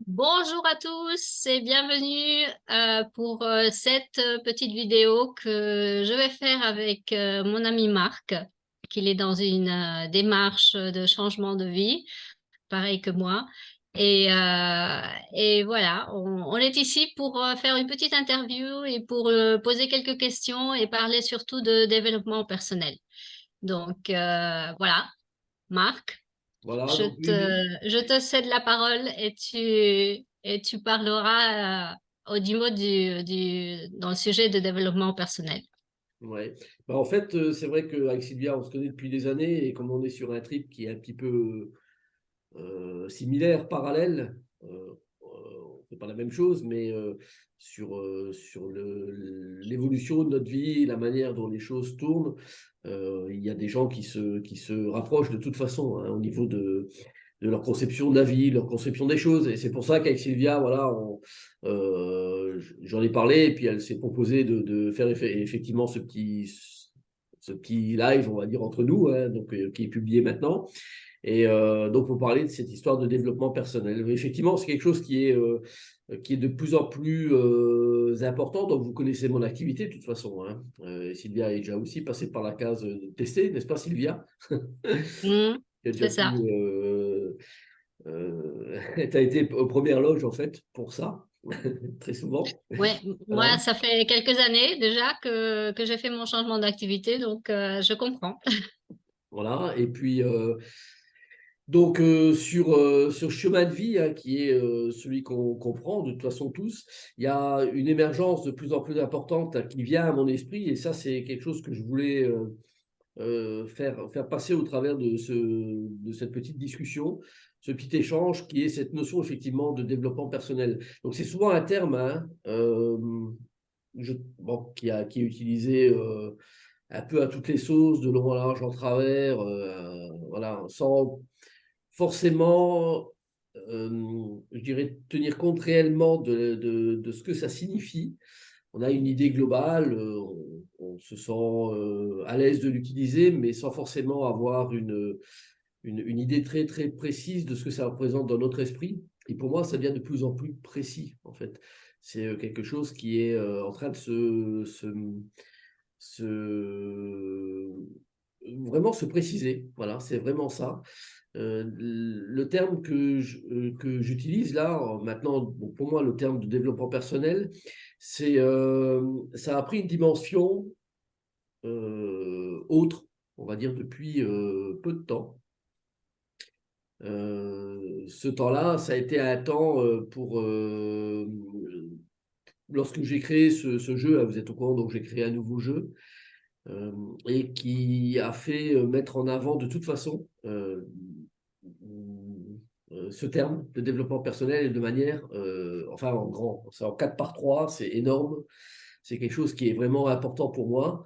Bonjour à tous et bienvenue pour cette petite vidéo que je vais faire avec mon ami Marc, qui est dans une démarche de changement de vie, pareil que moi. Et voilà, on est ici pour faire une petite interview et pour poser quelques questions et parler surtout de développement personnel. Donc voilà, Marc. Voilà, Je donc oui, je te cède la parole et tu parleras Audimo dans le sujet de développement personnel. ouais. Bah, en fait, c'est vrai qu'avec Sylvia, on se connaît depuis des années et comme on est sur un trip qui est un petit peu similaire, parallèle, on fait pas la même chose, mais sur l'évolution de notre vie, la manière dont les choses tournent, il y a des gens qui se rapprochent de toute façon hein, au niveau de leur conception de la vie, leur conception des choses. Et c'est pour ça qu'avec Sylvia, voilà, j'en ai parlé, et puis elle s'est proposée de faire effectivement ce petit live, on va dire, entre nous, hein, donc, qui est publié maintenant. Et donc, pour parler de cette histoire de développement personnel. Effectivement, c'est quelque chose qui est de plus en plus important. Donc, vous connaissez mon activité de toute façon. Hein. Sylvia est déjà aussi passée par la case tester, n'est-ce pas, Sylvia? Hmm, Tu as déjà c'est pu ça. tu as été aux premières loges, en fait, pour ça, très souvent. Ouais, Voilà. moi, ça fait quelques années déjà que j'ai fait mon changement d'activité, donc je comprends. Voilà. Et puis, donc, sur ce chemin de vie hein, qui est celui qu'on comprend de toute façon tous, il y a une émergence de plus en plus importante hein, qui vient à mon esprit. Et ça, c'est quelque chose que je voulais faire passer au travers de cette petite discussion, ce petit échange qui est cette notion effectivement de développement personnel. Donc c'est souvent un terme hein, bon, qui est utilisé un peu à toutes les sauces, de long en large en travers, voilà, sans forcément, je dirais, tenir compte réellement de ce que ça signifie. On a une idée globale, on se sent à l'aise de l'utiliser, mais sans forcément avoir une idée très, très précise de ce que ça représente dans notre esprit. Et pour moi, ça devient de plus en plus précis, en fait. C'est quelque chose qui est en train de vraiment se préciser. Voilà, c'est vraiment ça. Le terme que j'utilise là, maintenant, bon, pour moi, le terme de développement personnel, ça a pris une dimension autre, on va dire, depuis peu de temps. Ce temps-là, ça a été un temps lorsque j'ai créé ce jeu, hein, vous êtes au courant, donc j'ai créé un nouveau jeu, euh, et qui a fait mettre en avant de toute façon ce terme de développement personnel et de manière, enfin en grand, c'est en 4 par 3, c'est énorme, c'est quelque chose qui est vraiment important pour moi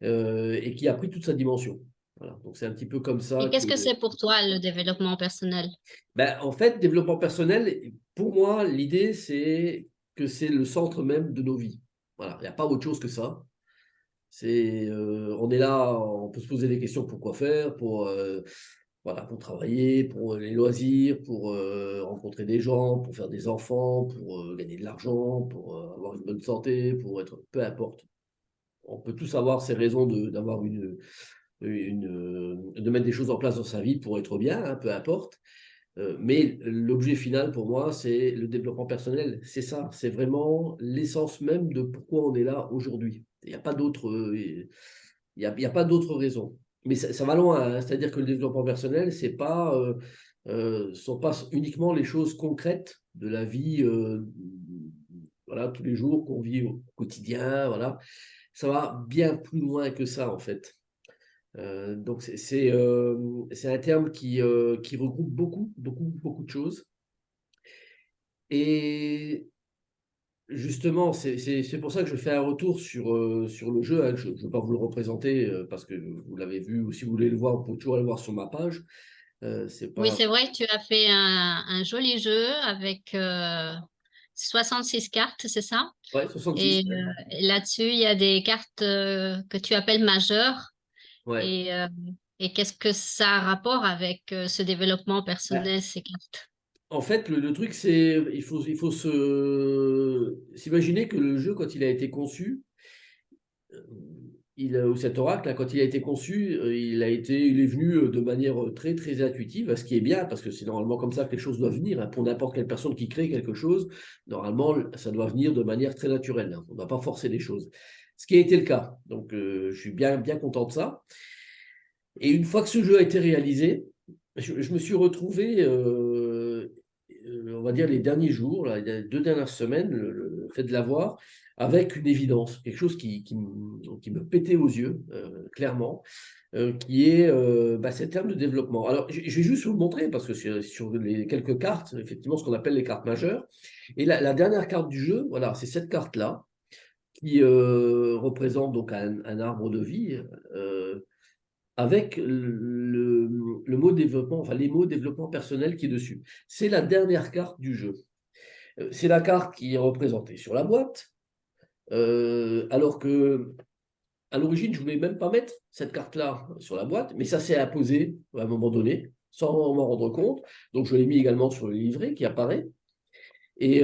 et qui a pris toute sa dimension. Voilà, donc c'est un petit peu comme ça Et qu'est-ce que... que c'est pour toi le développement personnel? Ben, en fait, développement personnel, pour moi, l'idée, c'est que c'est le centre même de nos vies. Voilà, il n'y a pas autre chose que ça. On est là, on peut se poser des questions pour quoi faire, voilà, pour travailler, pour les loisirs, pour rencontrer des gens, pour faire des enfants, pour gagner de l'argent, pour avoir une bonne santé, pour être, peu importe. On peut tous avoir ces raisons d'avoir de mettre des choses en place dans sa vie pour être bien, hein, peu importe. Mais l'objet final pour moi, c'est le développement personnel. C'est ça, c'est vraiment l'essence même de pourquoi on est là aujourd'hui. Il n'y a pas d'autre, il y a pas d'autre raison. Mais ça va loin, hein. C'est-à-dire que le développement personnel, sont pas uniquement les choses concrètes de la vie, voilà, tous les jours qu'on vit au quotidien, voilà. Ça va bien plus loin que ça en fait. Donc c'est un terme qui regroupe beaucoup, beaucoup, beaucoup de choses. Et justement, c'est pour ça que je fais un retour sur le jeu, hein. Je ne veux pas vous le représenter parce que vous l'avez vu, ou si vous voulez le voir, vous pouvez toujours aller le voir sur ma page. C'est Oui, pas... c'est vrai que tu as fait un joli jeu avec 66 cartes, c'est ça? Ouais, 66. Et là-dessus, il y a des cartes que tu appelles majeures. Ouais. Et, euh, et qu'est-ce que ça a rapport avec ce développement Ouais. personnel, ces cartes? En fait, le truc, c'est il faut s'imaginer que le jeu, quand il a été conçu, ou cet oracle, là, quand il a été conçu, il est venu de manière très, très intuitive, ce qui est bien, parce que c'est normalement comme ça que les choses doivent venir. Hein. Pour n'importe quelle personne qui crée quelque chose, normalement, ça doit venir de manière très naturelle. Hein. On ne va pas forcer les choses. Ce qui a été le cas. Donc, je suis bien, bien content de ça. Et une fois que ce jeu a été réalisé, je me suis retrouvé, on va dire, les derniers jours, là, les 2 dernières semaines, le fait de l'avoir, avec une évidence, quelque chose qui me pétait aux yeux, clairement, qui est ces termes de développement. Alors, je vais juste vous le montrer, parce que sur les quelques cartes, effectivement, ce qu'on appelle les cartes majeures, et la dernière carte du jeu, voilà, c'est cette carte-là, qui représente donc un arbre de vie, avec le mot développement, enfin les mots développement personnel qui est dessus. C'est la dernière carte du jeu. C'est la carte qui est représentée sur la boîte, alors que à l'origine, je ne voulais même pas mettre cette carte-là sur la boîte, mais ça s'est imposé à un moment donné, sans m'en rendre compte. Donc je l'ai mis également sur le livret qui apparaît. Et,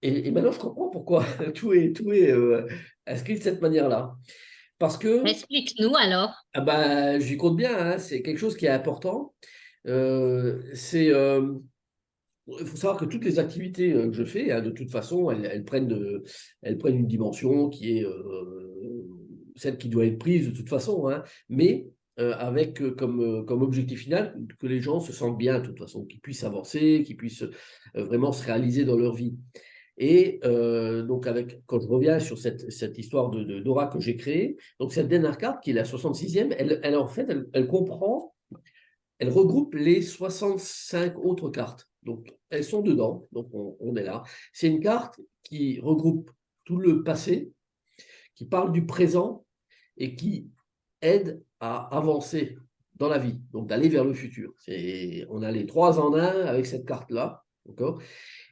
et maintenant, je comprends pourquoi tout est inscrit de cette manière-là. Parce que Explique-nous alors. ah bah, j'y compte bien, hein, c'est quelque chose qui est important. Il faut savoir que toutes les activités que je fais, hein, de toute façon, elles prennent une dimension qui est celle qui doit être prise de toute façon, hein, mais avec comme objectif final que les gens se sentent bien de toute façon, qu'ils puissent avancer, qu'ils puissent vraiment se réaliser dans leur vie. Et donc, quand je reviens sur cette histoire d'aura que j'ai créée, donc cette dernière carte, qui est la 66e, en fait, elle comprend, elle regroupe les 65 autres cartes. Donc, elles sont dedans, donc on est là. C'est une carte qui regroupe tout le passé, qui parle du présent et qui aide à avancer dans la vie, donc d'aller vers le futur. On a les trois en un avec cette carte-là, d'accord.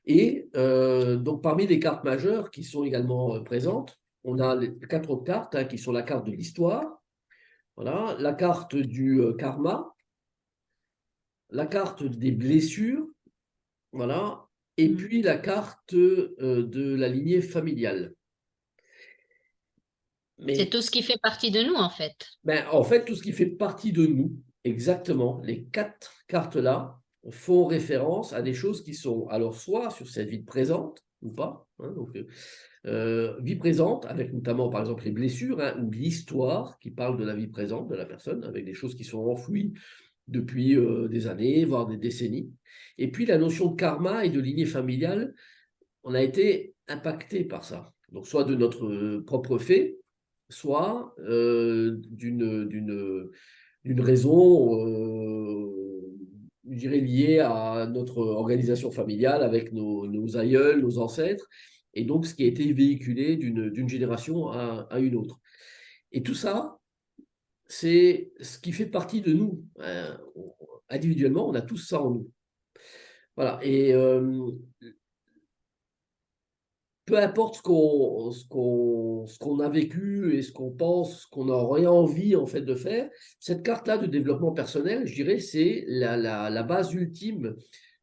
Et donc, parmi les cartes majeures qui sont également présentes, on a les 4 autres cartes, hein, qui sont la carte de l'histoire, voilà, la carte du karma, la carte des blessures, voilà, et puis la carte de la lignée familiale. C'est Mais tout ce qui fait partie de nous, en fait. en fait, tout ce qui fait partie de nous, exactement, les 4 cartes-là font référence à des choses qui sont alors soit sur cette vie présente ou pas, hein, donc vie présente, avec notamment par exemple les blessures, hein, ou l'histoire qui parle de la vie présente de la personne, avec des choses qui sont enfouies depuis des années, voire des décennies. Et puis la notion de karma et de lignée familiale, on a été impacté par ça. Donc soit de notre propre fait, soit d'une raison, je dirais, liée à notre organisation familiale avec nos aïeuls, nos ancêtres, et donc ce qui a été véhiculé d'une génération à une autre. Et tout ça, c'est ce qui fait partie de nous. Individuellement, on a tous ça en nous. Voilà. Et peu importe ce qu'on a vécu et ce qu'on pense, ce qu'on aurait envie en fait de faire, cette carte-là de développement personnel, je dirais, c'est la base ultime,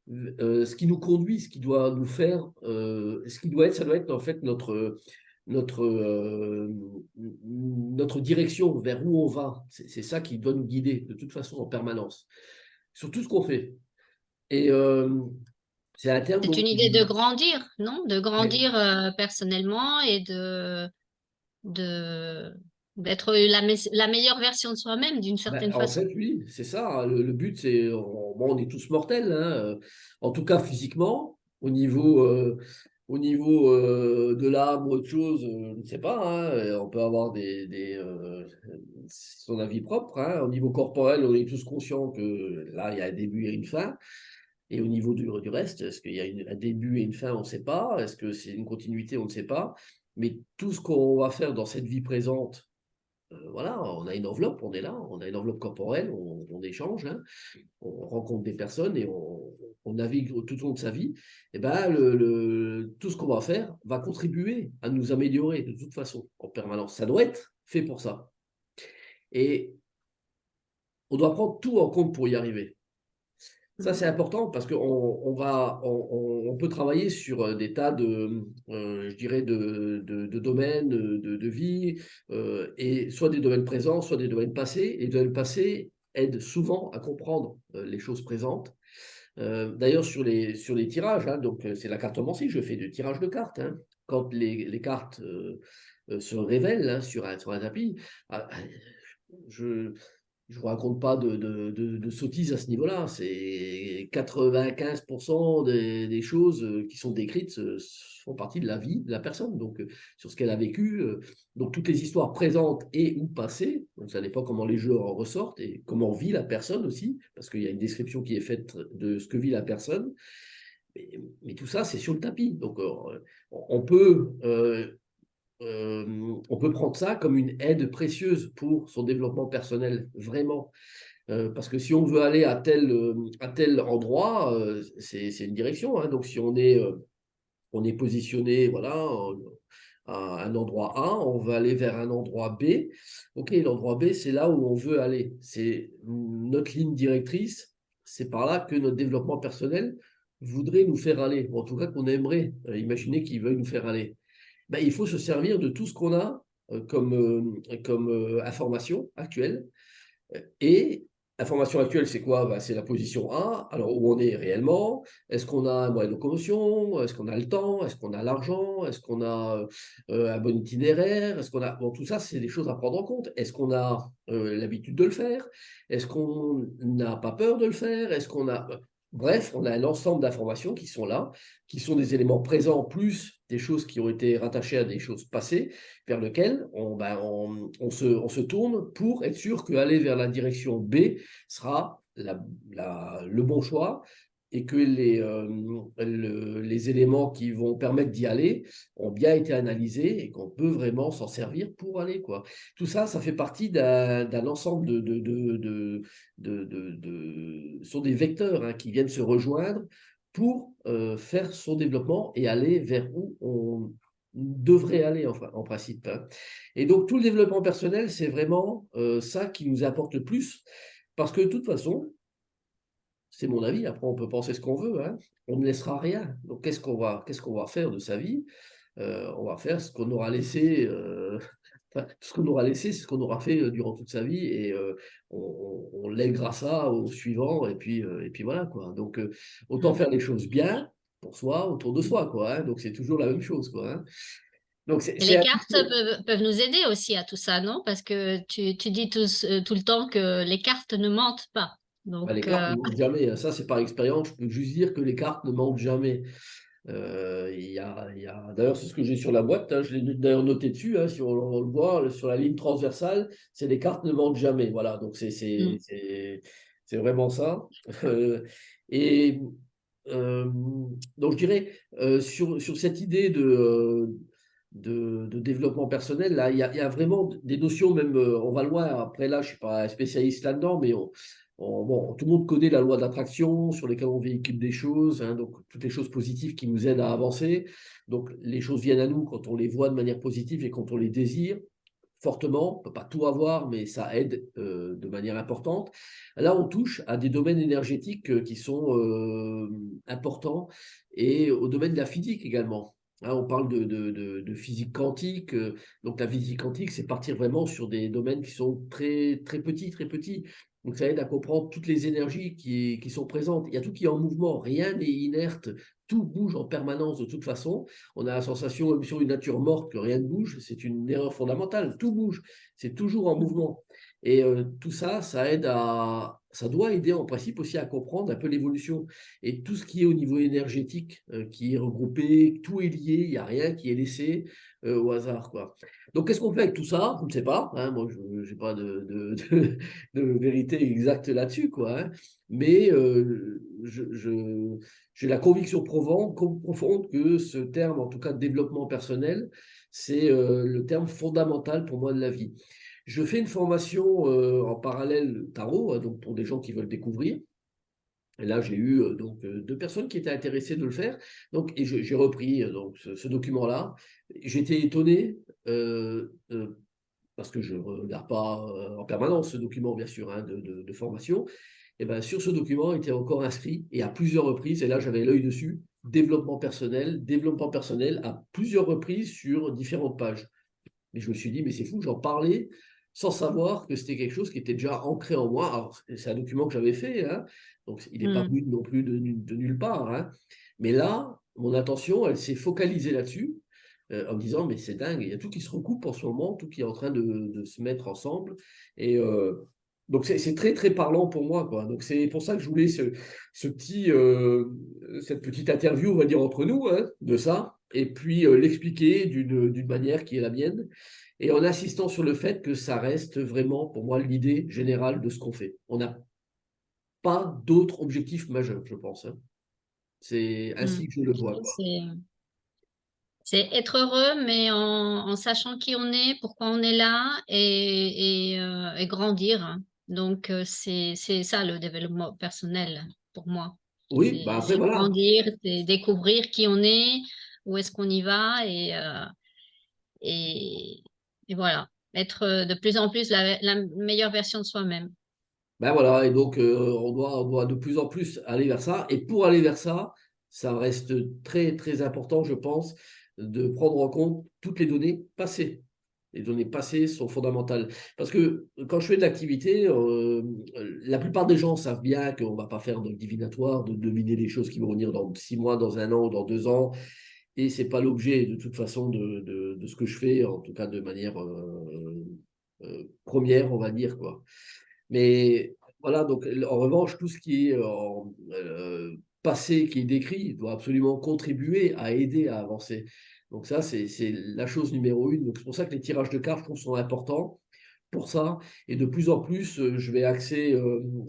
ce qui nous conduit, ce qui doit nous faire, ce qui doit être, ça doit être en fait notre direction, vers où on va. C'est ça qui doit nous guider de toute façon en permanence, sur tout ce qu'on fait. Et c'est un terme C'est donc une idée qui... de grandir, non? De mais, grandir personnellement et de, d'être la meilleure version de soi-même d'une certaine En façon. fait, oui, c'est ça. Hein. Le but, c'est, bon, on est tous mortels, hein, en tout cas physiquement, au niveau de l'âme ou autre chose, je ne sais pas. Hein, on peut avoir son avis propre. Hein. Au niveau corporel, on est tous conscients que là, il y a un début et une fin. Et au niveau du reste, est-ce qu'il y a un début et une fin? On ne sait pas. Est-ce que c'est une continuité? On ne sait pas. Mais tout ce qu'on va faire dans cette vie présente, voilà, on a une enveloppe, on est là, on a une enveloppe corporelle, on échange, hein, on rencontre des personnes et on navigue tout au long de sa vie. Et ben, tout ce qu'on va faire va contribuer à nous améliorer de toute façon, en permanence. Ça doit être fait pour ça. Et on doit prendre tout en compte pour y arriver. Ça, c'est important parce on peut travailler sur des tas je dirais, de domaines de vie, et soit des domaines présents, soit des domaines passés. Et les domaines passés aident souvent à comprendre les choses présentes. D'ailleurs, sur les tirages, hein, donc c'est la cartomancie, je fais du tirage de cartes. Hein. Quand les cartes se révèlent, hein, sur un tapis, ah, je je vous raconte pas de sottises à ce niveau-là. C'est 95% des choses qui sont décrites font partie de la vie de la personne, donc sur ce qu'elle a vécu. Donc toutes les histoires présentes et ou passées, donc ça dépend comment les jeux en ressortent et comment vit la personne aussi, parce qu'il y a une description qui est faite de ce que vit la personne. Mais tout ça, c'est sur le tapis. Donc on peut on peut prendre ça comme une aide précieuse pour son développement personnel, vraiment. Parce que si on veut aller à tel endroit, c'est une direction. Hein. Donc si on est positionné voilà, à un endroit A, on va aller vers un endroit B. Ok, l'endroit B, c'est là où on veut aller. C'est notre ligne directrice. C'est par là que notre développement personnel voudrait nous faire aller, ou en tout cas qu'on aimerait imaginer qu'il veuille nous faire aller. Ben, il faut se servir de tout ce qu'on a comme information actuelle. Et information actuelle, c'est quoi? Ben, c'est la position A, alors où on est réellement. Est-ce qu'on a un moyen de locomotion? Est-ce qu'on a le temps? Est-ce qu'on a l'argent? Est-ce qu'on a un bon itinéraire? Est-ce qu'on a... Bon, tout ça, c'est des choses à prendre en compte. Est-ce qu'on a l'habitude de le faire? Est-ce qu'on n'a pas peur de le faire? Est-ce qu'on a... Bref, on a un ensemble d'informations qui sont là, qui sont des éléments présents, plus des choses qui ont été rattachées à des choses passées, vers lesquelles on se tourne pour être sûr qu'aller vers la direction B sera le bon choix et que les éléments qui vont permettre d'y aller ont bien été analysés et qu'on peut vraiment s'en servir pour aller, quoi. Tout ça, ça fait partie d'un ensemble sont des vecteurs hein, qui viennent se rejoindre pour faire son développement et aller vers où on devrait aller en principe. Hein. Et donc tout le développement personnel, c'est vraiment ça qui nous apporte le plus, parce que de toute façon, c'est mon avis, après on peut penser ce qu'on veut, hein, on ne laissera rien. Donc qu'est-ce qu'on va faire de sa vie? On va faire ce qu'on aura laissé, enfin, ce qu'on aura laissé, c'est ce qu'on aura fait durant toute sa vie, et on lèguera ça au suivant, et puis voilà, quoi. Donc autant faire les choses bien pour soi, autour de soi, quoi. Hein. Donc c'est toujours la même chose, quoi. Hein. Donc Et les cartes peuvent nous aider aussi à tout ça, non? Parce que tu dis tout le temps que les cartes ne mentent pas. bah, les Donc, cartes ne manquent jamais. Hein. Ça, c'est par expérience. Je peux juste dire que les cartes ne manquent jamais. D'ailleurs, c'est ce que j'ai sur la boîte. Hein, je l'ai d'ailleurs noté dessus. Hein, si on le voit, sur la ligne transversale, c'est les cartes ne mentent jamais. Voilà, donc mm. c'est vraiment ça. Et euh, donc, je dirais, sur cette idée de développement personnel, là, il y a vraiment des notions, même, on va loin. Après, là, je ne suis pas spécialiste là-dedans, mais bon, tout le monde connaît la loi d'attraction sur lesquelles on véhicule des choses, hein, donc toutes les choses positives qui nous aident à avancer. Donc, les choses viennent à nous quand on les voit de manière positive et quand on les désire fortement. On ne peut pas tout avoir, mais ça aide de manière importante. Là, on touche à des domaines énergétiques qui sont importants, et au domaine de la physique également. Hein, on parle de physique quantique. Donc, la physique quantique, c'est partir vraiment sur des domaines qui sont très, très petits, très petits. Donc, ça aide à comprendre toutes les énergies qui sont présentes. Il y a tout qui est en mouvement, rien n'est inerte, tout bouge en permanence de toute façon. On a la sensation, même sur une nature morte, que rien ne bouge. C'est une erreur fondamentale. Tout bouge. C'est toujours en mouvement. Et tout ça, ça doit aider en principe aussi à comprendre un peu l'évolution. Et tout ce qui est au niveau énergétique, qui est regroupé, tout est lié, il n'y a rien qui est laissé au hasard, quoi. Donc, qu'est-ce qu'on fait avec tout ça? Je ne sais pas. Hein, moi, je n'ai pas de vérité exacte là-dessus, quoi. Hein. Mais j'ai la conviction profonde que ce terme, en tout cas de développement personnel, c'est le terme fondamental pour moi de la vie. Je fais une formation en parallèle tarot, hein, donc pour des gens qui veulent découvrir. Et là, j'ai eu donc deux personnes qui étaient intéressées de le faire. Donc, et j'ai repris donc ce document-là. J'étais étonné parce que je ne regarde pas en permanence ce document, bien sûr, hein, de formation. et ben, sur ce document il était encore inscrit, et à plusieurs reprises, et là j'avais l'œil dessus, développement personnel à plusieurs reprises sur différentes pages. Mais je me suis dit, mais c'est fou, j'en parlais sans savoir que c'était quelque chose qui était déjà ancré en moi. Alors, c'est un document que j'avais fait, hein, donc il n'est pas Mm. venu non plus de nulle part. Hein. Mais là, mon attention, elle s'est focalisée là-dessus, en me disant, mais c'est dingue, il y a tout qui se recoupe en ce moment, tout qui est en train de se mettre ensemble. Et donc, c'est très, très parlant pour moi, quoi. Donc, c'est pour ça que je voulais cette petite interview, on va dire, entre nous, hein, de ça, et puis l'expliquer d'une manière qui est la mienne, et en insistant sur le fait que ça reste vraiment, pour moi, l'idée générale de ce qu'on fait. On n'a pas d'autre objectif majeur, je pense. Hein. C'est Mm. ainsi que je le vois, quoi. C'est être heureux, mais en sachant qui on est, pourquoi on est là et grandir, hein. Donc, c'est ça le développement personnel pour moi. Oui, bah après, C'est voilà. grandir, c'est découvrir qui on est, où est-ce qu'on y va et, et voilà. Être de plus en plus la meilleure version de soi-même. Ben voilà, et donc on doit de plus en plus aller vers ça. Et pour aller vers ça, ça reste très, très important, je pense, de prendre en compte toutes les données passées. Les données passées sont fondamentales. Parce que quand je fais de l'activité, la plupart des gens savent bien qu'on ne va pas faire de divinatoire, de deviner les choses qui vont venir dans 6 mois, dans un an ou dans 2 ans. Et ce n'est pas l'objet, de toute façon, de ce que je fais, en tout cas de manière première, on va dire, quoi. Mais voilà, donc en revanche, tout ce qui est passé, qui est décrit, doit absolument contribuer à aider à avancer. Donc ça, c'est la chose numéro une. Donc c'est pour ça que les tirages de cartes, je trouve, sont importants pour ça. Et de plus en plus, je vais axer,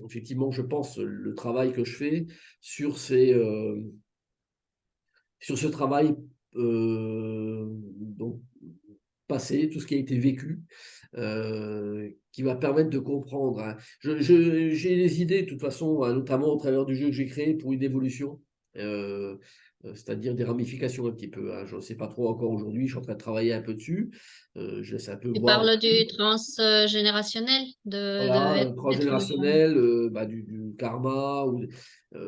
effectivement, je pense, le travail que je fais sur sur ce travail donc, passé, tout ce qui a été vécu, qui va permettre de comprendre. Hein. J'ai des idées, de toute façon, hein, notamment au travers du jeu que j'ai créé pour une évolution, c'est-à-dire des ramifications un petit peu. Hein. Je ne sais pas trop encore aujourd'hui, je suis en train de travailler un peu dessus. Je laisse un peu Tu voir. parles du transgénérationnel, de Voilà, être transgénérationnel, bah, du karma, ou,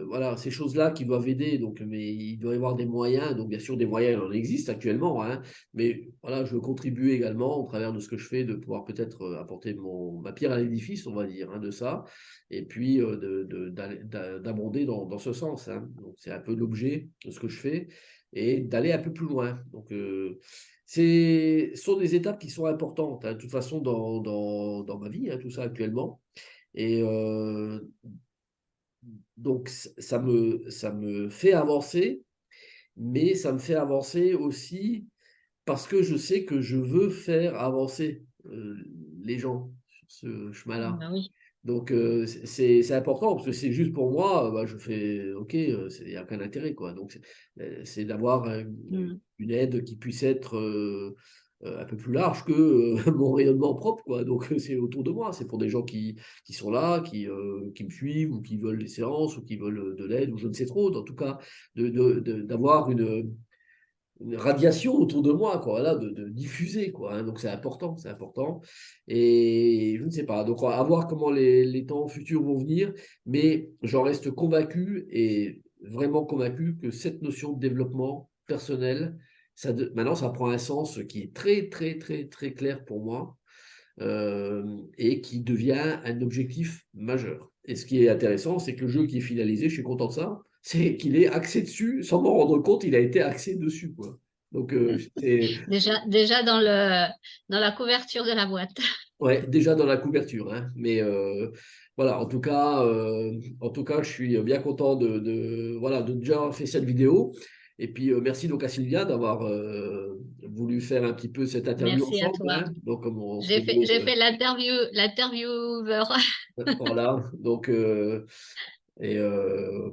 voilà, ces choses-là qui doivent aider. Donc, mais il doit y avoir des moyens. Donc, bien sûr, des moyens, il en existe actuellement. Hein, mais voilà, je veux contribuer également, au travers de ce que je fais, de pouvoir peut-être apporter ma pierre à l'édifice, on va dire, hein, de ça. Et puis, d'abonder dans ce sens. Hein. Donc, c'est un peu l'objet de ce que je fais et d'aller un peu plus loin. Donc, ce sont des étapes qui sont importantes, hein, de toute façon, dans ma vie, hein, tout ça actuellement. Et donc, ça me fait avancer, mais ça me fait avancer aussi parce que je sais que je veux faire avancer les gens sur ce chemin-là. Ben oui. Donc, c'est important parce que c'est juste pour moi, bah, je fais OK, il n'y a aucun intérêt, quoi. Donc, c'est d'avoir Mm. une aide qui puisse être un peu plus large que mon rayonnement propre, quoi. Donc, c'est autour de moi, c'est pour des gens qui sont là, qui me suivent ou qui veulent des séances ou qui veulent de l'aide ou je ne sais trop. En tout cas, d'avoir une radiation autour de moi, quoi, là, de diffuser, quoi. Hein. Donc c'est important, c'est important. Et je ne sais pas. Donc à voir comment les temps futurs vont venir, mais j'en reste convaincu et vraiment convaincu que cette notion de développement personnel, maintenant, ça prend un sens qui est très, très, très, très clair pour moi et qui devient un objectif majeur. Et ce qui est intéressant, c'est que le jeu qui est finalisé, je suis content de ça, c'est qu'il est axé dessus, sans m'en rendre compte, il a été axé dessus, quoi. Donc, c'est Déjà dans la couverture de la boîte. ouais, déjà dans la couverture. Hein. Mais voilà, en tout cas, je suis bien content voilà, de déjà avoir fait cette vidéo. Et puis, merci donc à Sylvia d'avoir voulu faire un petit peu cette interview Merci à ensemble. toi. Hein. Donc, comme on se connaît, J'ai fait l'intervieweur. voilà. Donc,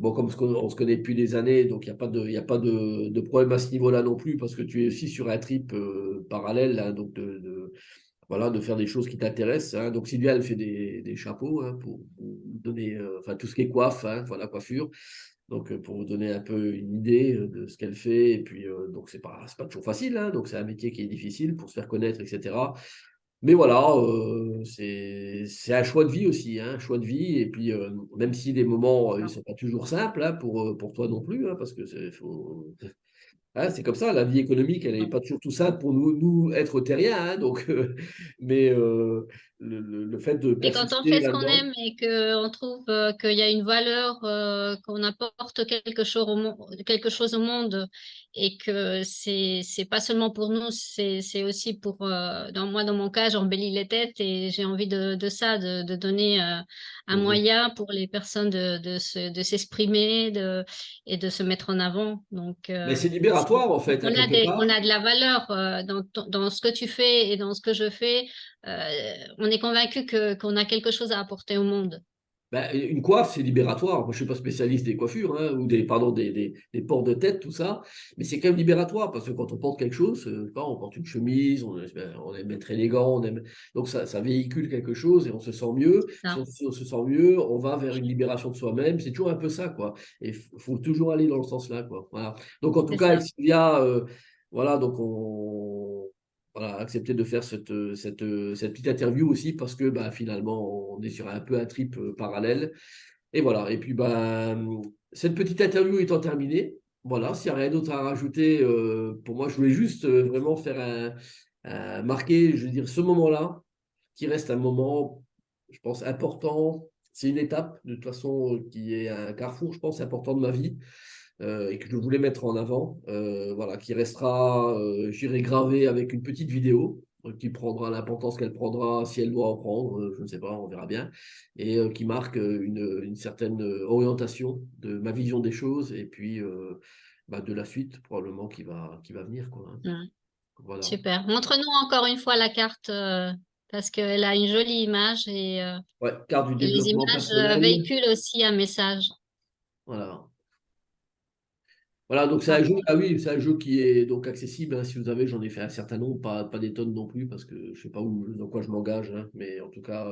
bon, comme on se connaît depuis des années, donc il y a pas de problème à ce niveau-là non plus, parce que tu es aussi sur un trip parallèle, hein, donc voilà, de faire des choses qui t'intéressent. Hein. Donc Sylvia, elle fait des chapeaux hein, pour donner, enfin tout ce qui est coiffe, hein, voilà, coiffure. Donc pour vous donner un peu une idée de ce qu'elle fait. Et puis donc c'est pas toujours facile, hein, donc c'est un métier qui est difficile pour se faire connaître, etc. Mais voilà, c'est un choix de vie aussi, hein, un choix de vie. Et puis, même si les moments, ils ne sont pas toujours simples, hein, pour toi non plus, hein, parce que hein, c'est comme ça, la vie économique, elle n'est pas toujours tout simple pour nous être terriens. Hein, donc, mais le fait de Mais quand on persister fait ce qu'on là-dedans, aime et qu'on trouve qu'il y a une valeur, qu'on apporte quelque chose au monde et que c'est pas seulement pour nous, c'est aussi pour, dans mon cas, j'embellis les têtes et j'ai envie de ça, de donner un mhm. moyen pour les personnes de s'exprimer et de se mettre en avant. Donc, Mais c'est libératoire, en fait, hein, quelque on part. a de la valeur dans ce que tu fais et dans ce que je fais. On est convaincu qu'on a quelque chose à apporter au monde. Ben, une coiffe, c'est libératoire. Moi, je ne suis pas spécialiste des coiffures, hein, ou pardon, des ports de tête, tout ça. Mais c'est quand même libératoire parce que quand on porte quelque chose, on porte une chemise, on aime être élégant, donc ça véhicule quelque chose et on se sent mieux. C'est Si ça, on se sent mieux, on va vers une libération de soi-même. C'est toujours un peu ça, quoi. Et il faut toujours aller dans le sens là, quoi. Voilà. Donc, en tout c'est cas, avec ça. Sylvia, voilà, donc voilà, accepté de faire cette petite interview aussi parce que bah, finalement, on est sur un peu un trip parallèle. Et voilà. Et puis, bah, cette petite interview étant terminée, voilà, s'il n'y a rien d'autre à rajouter, pour moi, je voulais juste vraiment faire marquer, je veux dire, ce moment-là, qui reste un moment, je pense, important. C'est une étape, de toute façon, qui est un carrefour, je pense, important de ma vie et que je voulais mettre en avant, voilà, qui restera, j'irai gravé avec une petite vidéo qui prendra l'importance qu'elle prendra si elle doit en prendre, je ne sais pas, on verra bien, et qui marque une certaine orientation de ma vision des choses et puis bah, de la suite probablement qui va venir, quoi. Hein. Ouais, Voilà. super. Montre-nous encore une fois la carte parce qu'elle a une jolie image Ouais, carte du et les développement images personnel. véhiculent aussi un message. Voilà. Voilà, donc c'est un jeu, Parfait. ah oui, c'est un jeu qui est donc accessible. Hein, si vous avez, j'en ai fait un certain nombre, pas des tonnes non plus, parce que je sais pas dans quoi je m'engage, hein, mais en tout cas,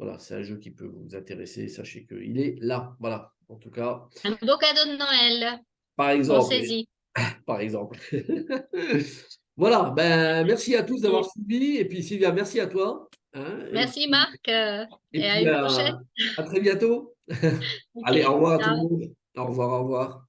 voilà, c'est un jeu qui peut vous intéresser. Sachez qu'il est là. Voilà. En tout cas, Un beau cadeau de Noël. par exemple, Pensez-y. par exemple. Voilà, ben merci à tous d'avoir Et suivi. Et puis Sylvia, merci à toi. Hein, merci Marc et et à puis une prochaine. à très bientôt. Ok, Allez, au revoir à tout le ciao. monde. Au revoir, au revoir.